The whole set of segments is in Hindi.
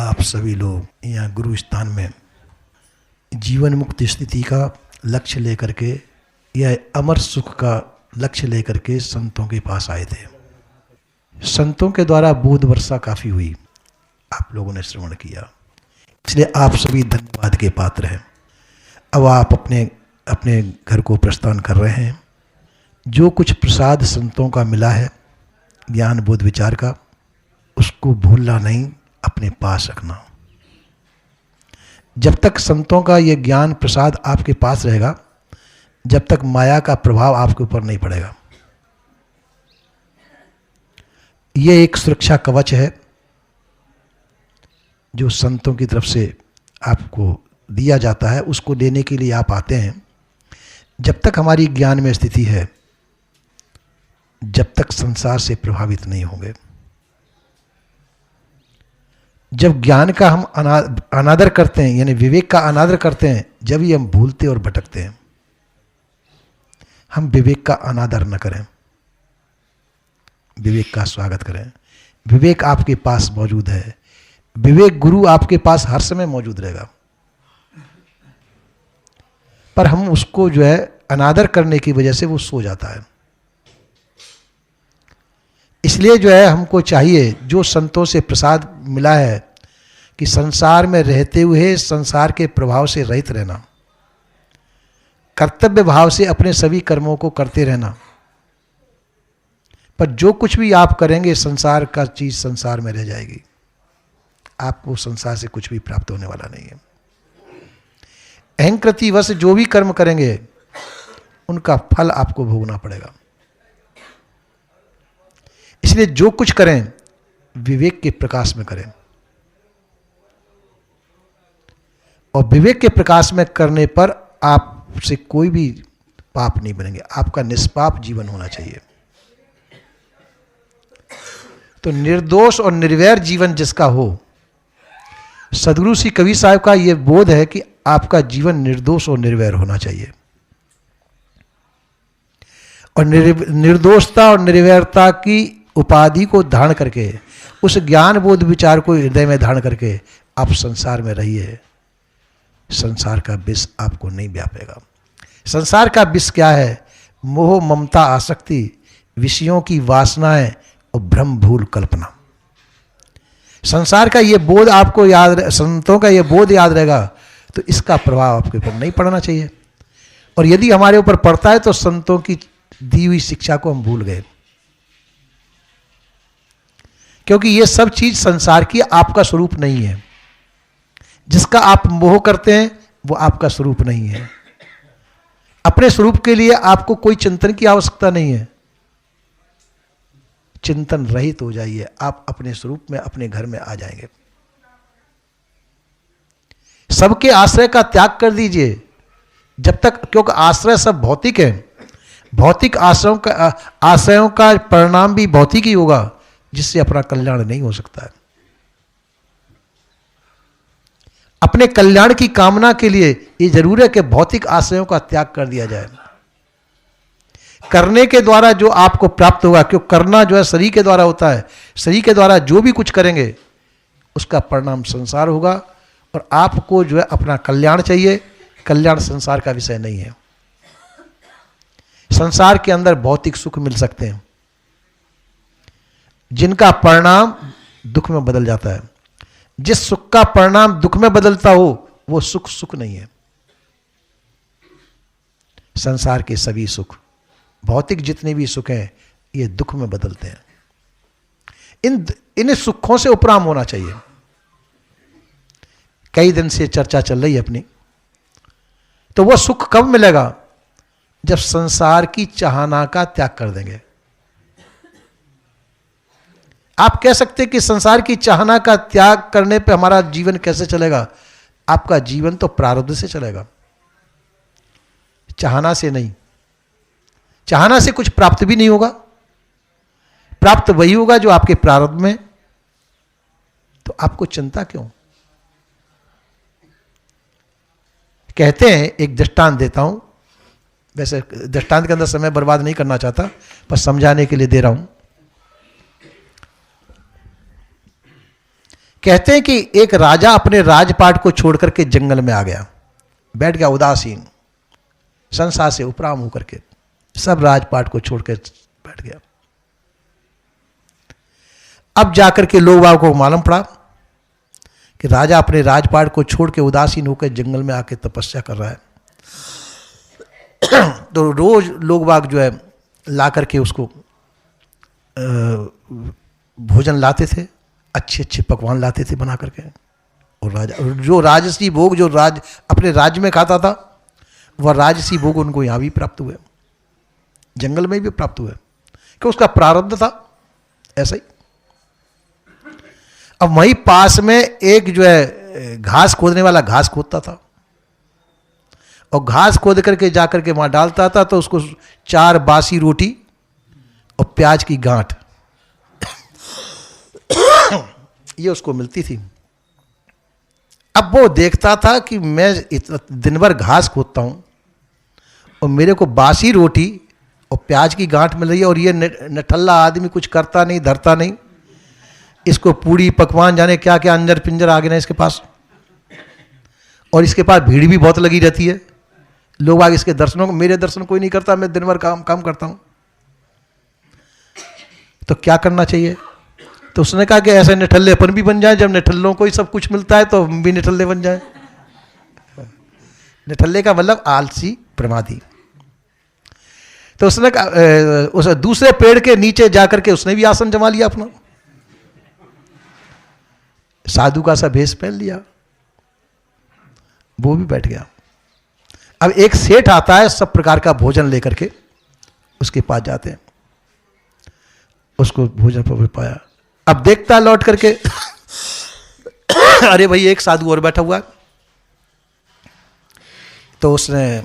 आप सभी लोग यहाँ गुरु स्थान में जीवन मुक्त स्थिति का लक्ष्य लेकर के या अमर सुख का लक्ष्य लेकर के संतों के पास आए थे। संतों के द्वारा बोध वर्षा काफ़ी हुई, आप लोगों ने श्रवण किया, इसलिए आप सभी धन्यवाद के पात्र हैं। अब आप अपने अपने घर को प्रस्थान कर रहे हैं। जो कुछ प्रसाद संतों का मिला है ज्ञान बोध विचार का, उसको भूलना नहीं, अपने पास रखना। जब तक संतों का ये ज्ञान प्रसाद आपके पास रहेगा, जब तक माया का प्रभाव आपके ऊपर नहीं पड़ेगा। ये एक सुरक्षा कवच है जो संतों की तरफ से आपको दिया जाता है। उसको लेने के लिए आप आते हैं। जब तक हमारी ज्ञान में स्थिति है, जब तक संसार से प्रभावित नहीं होंगे। जब ज्ञान का हम अनादर करते हैं, यानी विवेक का अनादर करते हैं, जब ही हम भूलते और भटकते हैं। हम विवेक का अनादर न करें, विवेक का स्वागत करें। विवेक आपके पास मौजूद है। विवेक गुरु आपके पास हर समय मौजूद रहेगा, पर हम उसको जो है अनादर करने की वजह से वो सो जाता है। इसलिए जो है हमको चाहिए, जो संतों से प्रसाद मिला है, कि संसार में रहते हुए संसार के प्रभाव से रहित रहना, कर्तव्य भाव से अपने सभी कर्मों को करते रहना। पर जो कुछ भी आप करेंगे, संसार का चीज संसार में रह जाएगी। आपको संसार से कुछ भी प्राप्त होने वाला नहीं है। अहंकृतिवश जो भी कर्म करेंगे, उनका फल आपको भोगना पड़ेगा। इसलिए जो कुछ करें, विवेक के प्रकाश में करें, और विवेक के प्रकाश में करने पर आपसे कोई भी पाप नहीं बनेंगे। आपका निष्पाप जीवन होना चाहिए। तो निर्दोष और निर्वैर जीवन जिसका हो, सदगुरु श्री कबीर साहब का यह बोध है कि आपका जीवन निर्दोष और निर्वैर होना चाहिए। और निर्दोषता और निर्वैरता की उपाधि को धारण करके, उस ज्ञान बोध विचार को हृदय में धारण करके आप संसार में रहिए। संसार का विष आपको नहीं व्यापेगा। संसार का विष क्या है? मोह, ममता, आसक्ति, विषयों की वासनाएं और भ्रम भूल कल्पना। संसार का ये बोध आपको याद, संतों का ये बोध याद रहेगा, तो इसका प्रभाव आपके ऊपर नहीं पड़ना चाहिए। और यदि हमारे ऊपर पड़ता है तो संतों की दी हुई शिक्षा को हम भूल गए, क्योंकि ये सब चीज संसार की आपका स्वरूप नहीं है। जिसका आप मोह करते हैं वो आपका स्वरूप नहीं है। अपने स्वरूप के लिए आपको कोई चिंतन की आवश्यकता नहीं है। चिंतन रहित हो जाइए, आप अपने स्वरूप में, अपने घर में आ जाएंगे। सबके आश्रय का त्याग कर दीजिए जब तक, क्योंकि आश्रय सब भौतिक है। भौतिक आश्रयों का परिणाम भी भौतिक ही होगा, जिससे अपना कल्याण नहीं हो सकता है। अपने कल्याण की कामना के लिए ये जरूर है कि भौतिक आश्रयों का त्याग कर दिया जाए। करने के द्वारा जो आपको प्राप्त होगा, क्योंकि करना जो है शरीर के द्वारा होता है, शरीर के द्वारा जो भी कुछ करेंगे उसका परिणाम संसार होगा। और आपको जो है अपना कल्याण चाहिए। कल्याण संसार का विषय नहीं है। संसार के अंदर भौतिक सुख मिल सकते हैं, जिनका परिणाम दुख में बदल जाता है। जिस सुख का परिणाम दुख में बदलता हो, वो सुख सुख नहीं है। संसार के सभी सुख, भौतिक जितने भी सुख हैं, ये दुख में बदलते हैं। इन सुखों से उपराम होना चाहिए। कई दिन से चर्चा चल रही है अपनी, तो वो सुख कब मिलेगा? जब संसार की चाहना का त्याग कर देंगे। आप कह सकते हैं कि संसार की चाहना का त्याग करने पे हमारा जीवन कैसे चलेगा? आपका जीवन तो प्रारब्ध से चलेगा, चाहना से नहीं। चाहना से कुछ प्राप्त भी नहीं होगा। प्राप्त वही होगा जो आपके प्रारब्ध में। तो आपको चिंता क्यों? कहते हैं, एक दृष्टांत देता हूं, वैसे दृष्टांत के अंदर समय बर्बाद नहीं करना चाहता, पर समझाने के लिए दे रहा हूं। कहते हैं कि एक राजा अपने राजपाट को छोड़ करके जंगल में आ गया, बैठ गया उदासीन, संसार से उपराम होकर के, सब राजपाट को छोड़ के बैठ गया। अब जाकर के लोग बाग को मालूम पड़ा कि राजा अपने राजपाट को छोड़ के उदासीन होकर जंगल में आके तपस्या कर रहा है। तो रोज लोग बाग जो है ला करके उसको भोजन लाते थे, अच्छे अच्छे पकवान लाते थे बना करके, और राजा जो राजसी भोग जो अपने राज्य में खाता था, वह राजसी भोग उनको यहाँ भी प्राप्त हुए, जंगल में भी प्राप्त हुए, कि उसका प्रारब्ध था ऐसा ही। अब वहीं पास में एक जो है घास खोदने वाला घास खोदता था, और घास खोद करके जाकर के वहाँ डालता था, तो उसको 4 बासी रोटी और प्याज की गांठ ये उसको मिलती थी। अब वो देखता था कि मैं दिन भर घास खोदता हूँ और मेरे को बासी रोटी और प्याज की गांठ मिल रही है, और ये नठल्ला आदमी कुछ करता नहीं, धरता नहीं, इसको पूड़ी पकवान जाने क्या क्या अंजर पिंजर आ गए ना इसके पास, और इसके पास भीड़ भी बहुत लगी रहती है, लोग आगे इसके दर्शनों को, मेरे दर्शन कोई नहीं करता, मैं दिन भर काम करता हूँ, तो क्या करना चाहिए? तो उसने कहा कि ऐसे निठल्लेपन भी बन जाए, जब निठल्लों को ही सब कुछ मिलता है तो हम भी निठल्ले बन जाए। निठल्ले का मतलब आलसी, प्रमादी। तो उसने कहा, उस दूसरे पेड़ के नीचे जाकर के उसने भी आसन जमा लिया अपना, साधु का सा भेष पहन लिया, वो भी बैठ गया। अब एक सेठ आता है, सब प्रकार का भोजन लेकर के उसके पास जाते हैं, उसको भोजन पर पाया। अब देखता लौट करके अरे भाई एक साधु और बैठा हुआ है। तो उसने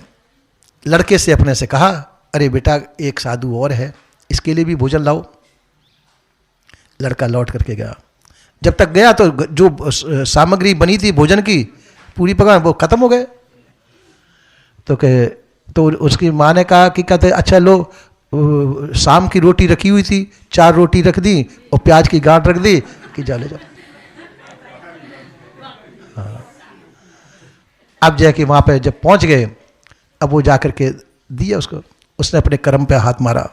लड़के से अपने से कहा, अरे बेटा एक साधु और है, इसके लिए भी भोजन लाओ। लड़का लौट करके गया, जब तक गया तो जो सामग्री बनी थी भोजन की, पूरी पकवान, वो खत्म हो गए। तो उसकी माँ ने कहा कि कहते अच्छा लो, शाम की रोटी रखी हुई थी, 4 रोटी रख दी और प्याज की गांठ रख दी कि जा ले जाओ। हाँ। अब जाके वहां पे जब पहुंच गए, अब वो जाकर के दिया उसको, उसने अपने कर्म पे हाथ मारा,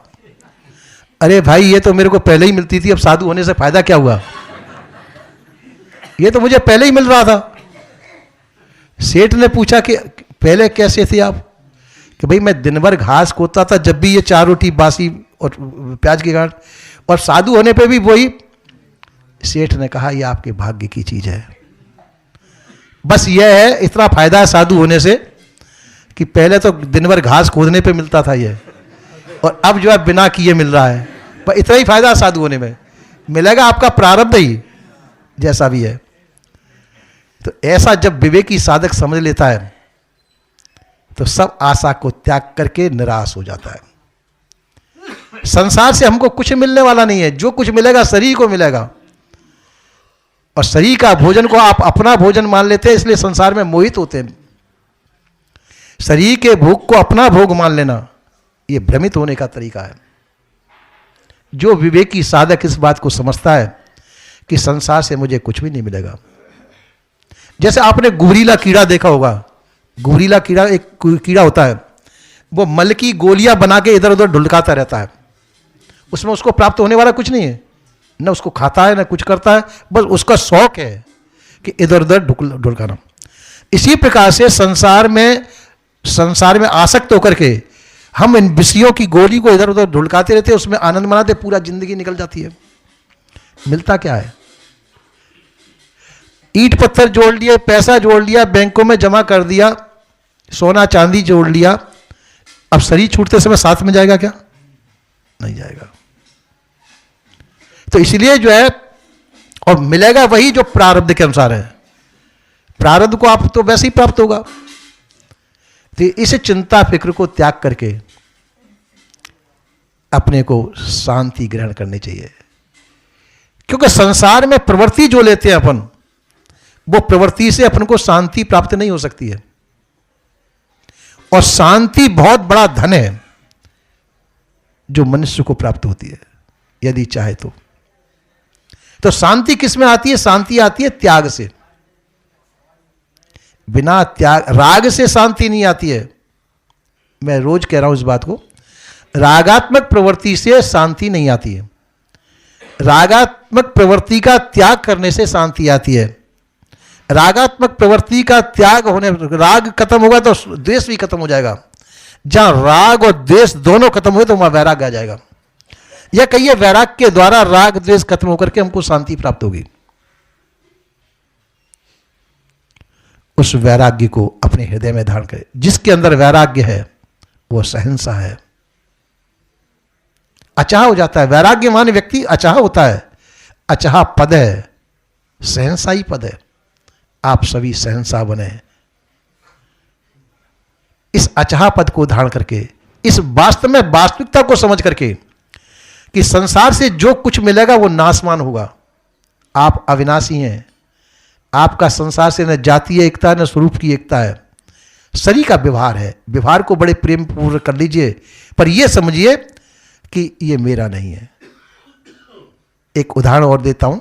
अरे भाई ये तो मेरे को पहले ही मिलती थी, अब साधु होने से फायदा क्या हुआ? ये तो मुझे पहले ही मिल रहा था। सेठ ने पूछा कि पहले कैसे थे आप? कि भाई मैं दिन भर घास खोदता था, जब भी ये 4 रोटी बासी और प्याज की गांठ, और साधु होने पे भी वही। सेठ ने कहा यह आपके भाग्य की चीज है, बस यह है इतना फायदा है साधु होने से कि पहले तो दिन भर घास खोदने पे मिलता था ये, और अब जो है बिना किए मिल रहा है, पर इतना ही फायदा साधु होने में मिलेगा, आपका प्रारब्ध ही जैसा भी है। तो ऐसा जब विवेकी साधक समझ लेता है तो सब आशा को त्याग करके निराश हो जाता है। संसार से हमको कुछ मिलने वाला नहीं है, जो कुछ मिलेगा शरीर को मिलेगा, और शरीर का भोजन को आप अपना भोजन मान लेते हैं, इसलिए संसार में मोहित होते हैं। शरीर के भोग को अपना भोग मान लेना, यह भ्रमित होने का तरीका है। जो विवेकी साधक इस बात को समझता है कि संसार से मुझे कुछ भी नहीं मिलेगा। जैसे आपने गुबरीला कीड़ा देखा होगा, गुबरीला कीड़ा एक कीड़ा होता है, वो मल की गोलियां बना के इधर उधर ढुलकाता रहता है, उसमें उसको प्राप्त होने वाला कुछ नहीं है, न उसको खाता है न कुछ करता है, बस उसका शौक है कि इधर उधर ढुलकाना। इसी प्रकार से संसार में आसक्त होकर के हम इन विषयों की गोली को इधर उधर ढुलकाते रहते हैं, उसमें आनंद मनाते, पूरा जिंदगी निकल जाती है। मिलता क्या है? ईंट पत्थर जोड़ लिए, पैसा जोड़ लिया, बैंकों में जमा कर दिया, सोना चांदी जोड़ लिया, अब शरीर छूटते समय साथ में जाएगा क्या? नहीं जाएगा। तो इसलिए जो है, और मिलेगा वही जो प्रारब्ध के अनुसार है, प्रारब्ध को आप तो वैसे ही प्राप्त होगा। तो इस चिंता फिक्र को त्याग करके अपने को शांति ग्रहण करनी चाहिए, क्योंकि संसार में प्रवृत्ति जो लेते हैं अपन, वो प्रवृत्ति से अपन को शांति प्राप्त नहीं हो सकती है। और शांति बहुत बड़ा धन है जो मनुष्य को प्राप्त होती है यदि चाहे तो। तो शांति किस में आती है? शांति आती है त्याग से। बिना त्याग, राग से शांति नहीं आती है। मैं रोज कह रहा हूं इस बात को, रागात्मक प्रवृत्ति से शांति नहीं आती है। रागात्मक प्रवृत्ति का त्याग करने से शांति आती है। रागात्मक प्रवृत्ति का त्याग होने, राग खत्म होगा तो द्वेष भी खत्म हो जाएगा। जहां राग और द्वेष दोनों खत्म हुए तो वहां वैराग्य आ जाएगा। या कहिए वैराग्य के द्वारा राग द्वेष खत्म होकर के हमको शांति प्राप्त होगी। उस वैराग्य को अपने हृदय में धारण करें। जिसके अंदर वैराग्य है वो सहनसा है, अचाह हो जाता है। वैराग्यवान व्यक्ति अचाह होता है। अचाह पद है, सहनसाई पद है। आप सभी सहनसा बने। इस अचाह पद को धारण करके, इस वास्तव में वास्तविकता को समझ करके कि संसार से जो कुछ मिलेगा वो नाशवान होगा। आप अविनाशी हैं। आपका संसार से न जातीय एकता है न स्वरूप की एकता है। शरीर का व्यवहार है। व्यवहार को बड़े प्रेम पूर्वक कर लीजिए, पर यह समझिए कि ये मेरा नहीं है। एक उदाहरण और देता हूं।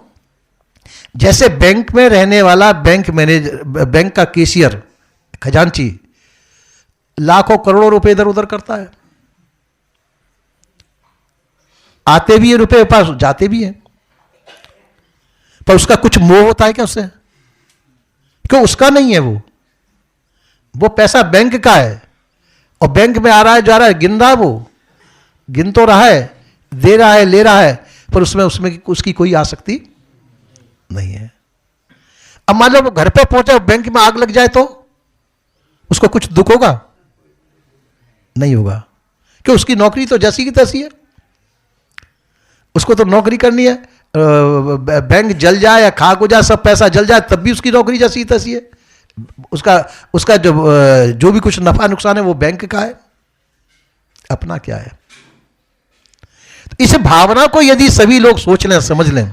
जैसे बैंक में रहने वाला बैंक मैनेजर, बैंक का कैशियर, खजांची लाखों करोड़ों रुपए इधर उधर करता है। आते भी है रुपए पास, जाते भी हैं, पर उसका कुछ मोह होता है क्या उससे? क्यों? उसका नहीं है वो पैसा बैंक का है और बैंक में आ रहा है जा रहा है, गिन रहा है, वो गिन तो रहा है, दे रहा है, ले रहा है, पर उसमें उसकी कोई आसक्ति नहीं है। अब मान लो वो घर पे पहुंचा, बैंक में आग लग जाए तो उसको कुछ दुख होगा? नहीं होगा। क्यों? उसकी नौकरी तो जैसी की तैसी है, उसको तो नौकरी करनी है। बैंक जल जाए या खाक हो जाए, सब पैसा जल जाए, तब भी उसकी नौकरी जैसी की तैसी है। उसका जो भी कुछ नफा नुकसान है वो बैंक का है, अपना क्या है? तो इस भावना को यदि सभी लोग सोच लें, समझ लें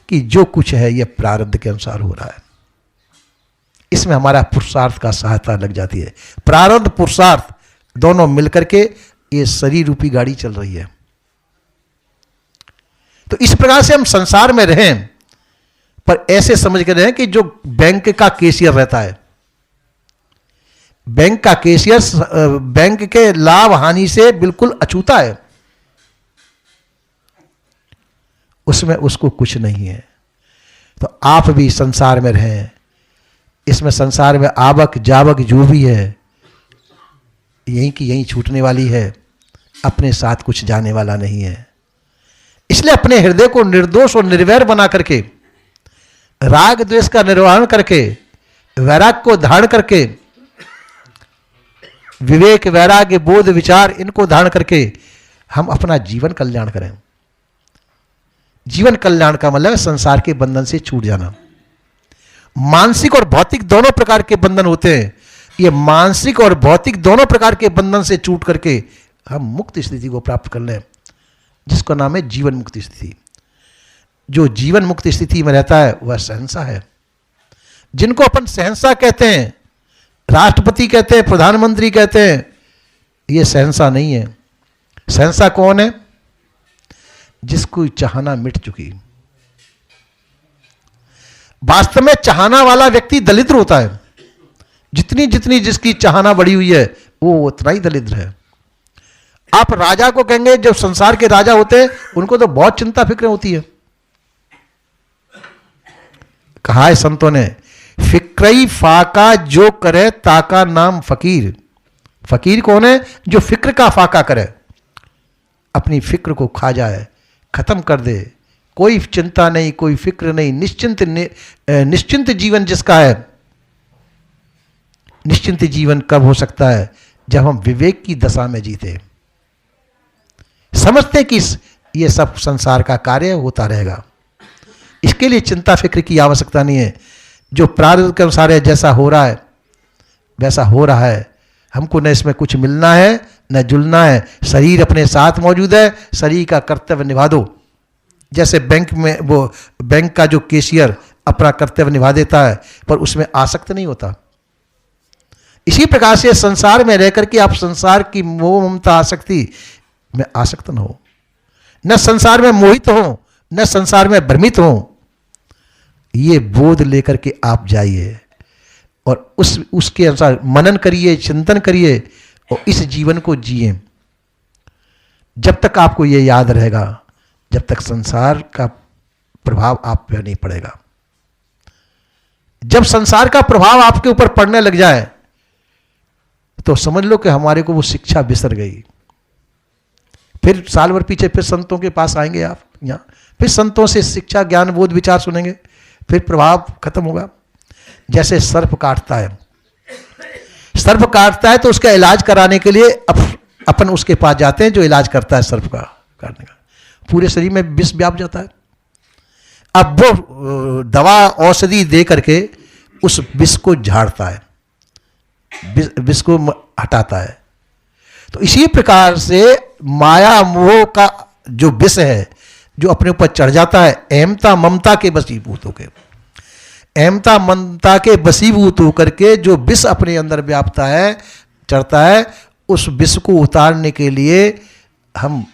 कि जो कुछ है यह प्रारब्ध के अनुसार हो रहा है, इसमें हमारा पुरुषार्थ का सहायता लग जाती है। प्रारब्ध पुरुषार्थ दोनों मिलकर के ये शरीर रूपी गाड़ी चल रही है। तो इस प्रकार से हम संसार में रहें, पर ऐसे समझ कर रहें कि जो बैंक का कैशियर रहता है, बैंक का कैशियर बैंक के लाभ हानि से बिल्कुल अछूता है, उसमें उसको कुछ नहीं है। तो आप भी संसार में रहें। इसमें संसार में आवक जावक जो भी है यहीं की यहीं छूटने वाली है, अपने साथ कुछ जाने वाला नहीं है। इसलिए अपने हृदय को निर्दोष और निर्वैर बना करके, राग द्वेष का निर्वहन करके, वैराग को धारण करके, विवेक वैराग्य बोध विचार इनको धारण करके हम अपना जीवन कल्याण करें। जीवन कल्याण का मतलब संसार के बंधन से छूट जाना। मानसिक और भौतिक दोनों प्रकार के बंधन होते हैं। ये मानसिक और भौतिक दोनों प्रकार के बंधन से छूट करके हम मुक्त स्थिति को प्राप्त कर लें, जिसका नाम है जीवन मुक्त स्थिति। जो जीवन मुक्त स्थिति में रहता है वह सहनसा है। जिनको अपन सहनसा कहते हैं, राष्ट्रपति कहते हैं, प्रधानमंत्री कहते हैं, यह सहनसा नहीं है। सहनसा कौन है? जिसको चाहना मिट चुकी। वास्तव में चाहना वाला व्यक्ति दरिद्र होता है। जितनी जितनी जिसकी चाहना बढ़ी हुई है वो उतना ही दरिद्र है। आप राजा को कहेंगे, जब संसार के राजा होते हैं उनको तो बहुत चिंता फिक्र होती है। कहा है संतों ने, फिक्रई फाका जो करे ताका नाम फकीर। फकीर कौन है? जो फिक्र का फाका करे, अपनी फिक्र को खा जाए, खत्म कर दे, कोई चिंता नहीं, कोई फिक्र नहीं, निश्चिंत जीवन जिसका है। निश्चिंत जीवन कब हो सकता है? जब हम विवेक की दशा में जीते, समझते कि ये सब संसार का कार्य होता रहेगा। इसके लिए चिंता फिक्र की आवश्यकता नहीं है। जो प्रारब्ध के अनुसार है, जैसा हो रहा है वैसा हो रहा है। हमको न इसमें कुछ मिलना है न जुलना है। शरीर अपने साथ मौजूद है, शरीर का कर्तव्य निभा दो। जैसे बैंक में वो बैंक का जो कैशियर अपना कर्तव्य निभा देता है, पर उसमें आसक्त नहीं होता। इसी प्रकार से संसार में रहकर के आप संसार की मोह ममता आसक्ति में आसक्त न हो, न संसार में मोहित हो, न संसार में भ्रमित हो, ये बोध लेकर के आप जाइए और उसके अनुसार मनन करिए, चिंतन करिए और इस जीवन को जिए। जब तक आपको ये याद रहेगा, जब तक संसार का प्रभाव आप पे नहीं पड़ेगा। जब संसार का प्रभाव आपके ऊपर पड़ने लग जाए तो समझ लो कि हमारे को वो शिक्षा बिसर गई। फिर साल भर पीछे फिर संतों के पास आएंगे आप यहाँ, फिर संतों से शिक्षा, ज्ञान, बोध, विचार सुनेंगे, फिर प्रभाव खत्म होगा। जैसे सर्प काटता है, सर्प काटता है तो उसका इलाज कराने के लिए अपन उसके पास जाते हैं जो इलाज करता है सर्प का काटने का। पूरे शरीर में विष व्याप जाता है। अब वो दवा औषधि दे करके उस विष को झाड़ता है, विष को हटाता है। तो इसी प्रकार से माया मोह का जो विष है, जो अपने ऊपर चढ़ जाता है, अहमता ममता के वशीभूत होकर, अहमता ममता के वशीभूत होकर के जो विष अपने अंदर व्यापता है, चढ़ता है, उस विष को उतारने के लिए हम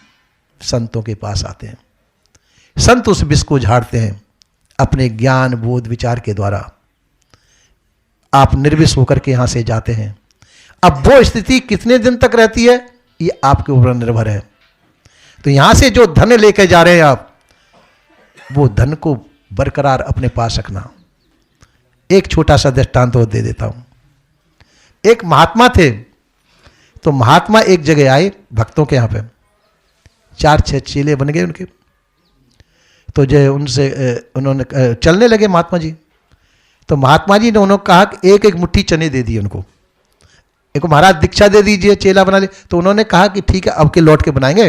संतों के पास आते हैं। संत उस विष को झाड़ते हैं अपने ज्ञान, बोध, विचार के द्वारा। आप निर्विष होकर के यहां से जाते हैं। अब वो स्थिति कितने दिन तक रहती है ये आपके ऊपर निर्भर है। तो यहां से जो धन लेकर जा रहे हैं आप, वो धन को बरकरार अपने पास रखना। एक छोटा सा दृष्टांत तो दे देता हूं। एक महात्मा थे, तो महात्मा एक जगह आए भक्तों के यहां पे, 4-6 चेले बन गए उनके। तो जो उनसे उन्होंने चलने लगे महात्मा जी, तो महात्मा जी ने उन्होंने कहा कि एक एक मुट्ठी चने दे दिए उनको। एक महाराज दीक्षा दे दीजिए, चेला बना ले। तो उन्होंने कहा कि ठीक है, अब के लौट के बनाएंगे,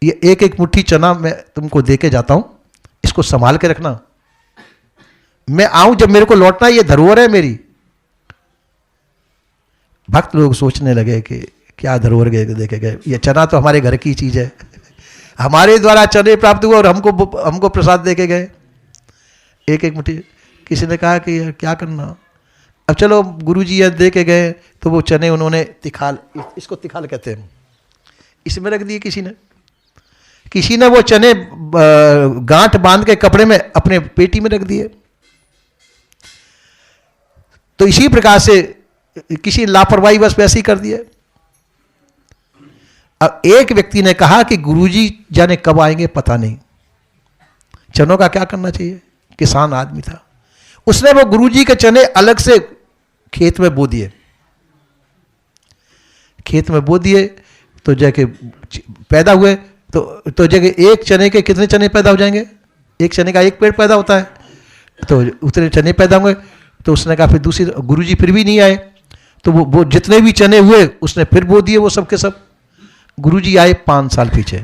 ये एक एक मुट्ठी चना मैं तुमको दे के जाता हूं, इसको संभाल के रखना, मैं आऊं जब मेरे को लौटना, ये धरोहर है मेरी। भक्त लोग सोचने लगे कि क्या धरोहर देखे गए, ये चना तो हमारे घर की चीज है, हमारे द्वारा चने प्राप्त हुआ और हमको प्रसाद देके गए एक एक मुट्ठी। किसी ने कहा कि क्या करना, अब चलो गुरुजी ये दे के गए, तो वो चने उन्होंने तिखाल, इसको तिखाल कहते हैं, इसमें रख दिए। किसी ने वो चने गांठ बांध के कपड़े में अपने पेटी में रख दिए। तो इसी प्रकार से किसी लापरवाही बस वैसे ही कर दिए। अब एक व्यक्ति ने कहा कि गुरुजी जाने कब आएंगे पता नहीं, चनों का क्या करना चाहिए। किसान आदमी था, उसने वो गुरुजी के चने अलग से खेत में बो दिए। खेत में बो दिए तो जाके पैदा हुए, तो जगह एक चने के कितने चने पैदा हो जाएंगे, एक चने का एक पेड़ पैदा होता है, तो उतने चने पैदा हुए। तो उसने कहा फिर दूसरी, गुरुजी फिर भी नहीं आए, तो वो जितने भी चने हुए उसने फिर बो दिए, वो सब के सब। गुरुजी आए 5 साल पीछे।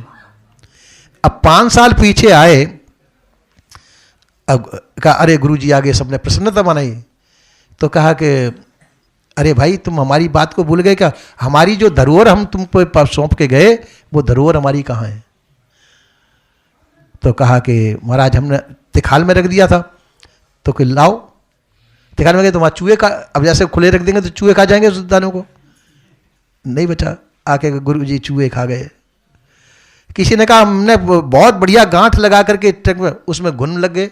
अब 5 साल पीछे आए, अब कहा अरे गुरुजी आगे, सबने प्रसन्नता मनाई। तो कहा कि अरे भाई तुम हमारी बात को भूल गए क्या, हमारी जो धरोहर हम तुमको सौंप के गए, वो धरोहर हमारी कहाँ है। तो कहा कि महाराज हमने तिखाल में रख दिया था। तो कि लाओ, तिखाल में गए तो वहाँ चूहे का, अब जैसे खुले रख देंगे तो चूहे खा जाएंगे उस दानों को, नहीं बचा। आके गुरुजी चूहे खा गए। किसी ने कहा हमने बहुत बढ़िया गांठ लगा करके ट्रक में, उसमें घुन लग गए,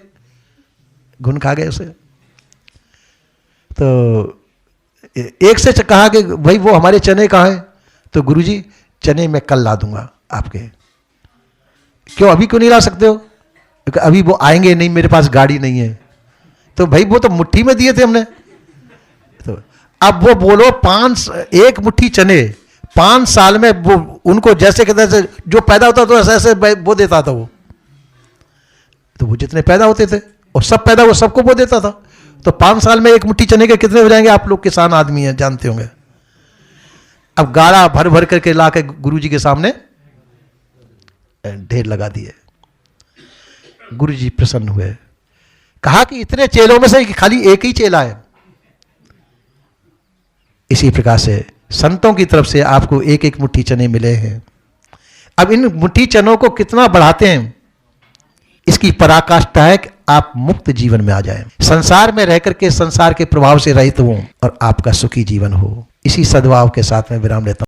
घुन खा गए उसे। तो एक से कहा कि भाई वो हमारे चने कहाँ हैं। तो गुरुजी चने मैं कल ला दूंगा आपके। क्यों, अभी क्यों नहीं ला सकते हो। अभी वो आएंगे नहीं, मेरे पास गाड़ी नहीं है। तो भाई वो तो मुट्ठी में दिए थे हमने। तो अब वो बोलो एक मुट्ठी चने 5 साल में वो उनको जैसे कहते थे, जो पैदा होता तो ऐसे ऐसे वो देता था वो। तो वो जितने पैदा होते थे और सब पैदा वो सबको वो देता था। तो 5 साल में एक मुट्ठी चने के कितने हो जाएंगे, आप लोग किसान आदमी हैं जानते होंगे। अब गाड़ा भर भर करके ला के गुरुजी के सामने ढेर लगा दिए। गुरुजी प्रसन्न हुए, कहा कि इतने चेलों में से खाली एक ही चेला है। इसी प्रकार से संतों की तरफ से आपको एक एक मुट्ठी चने मिले हैं। अब इन मुट्ठी चनों को कितना बढ़ाते हैं, इसकी पराकाष्ठा है कि आप मुक्त जीवन में आ जाएं, संसार में रह करके संसार के प्रभाव से रहित हो और आपका सुखी जीवन हो। इसी सद्भाव के साथ में विराम लेता हूं।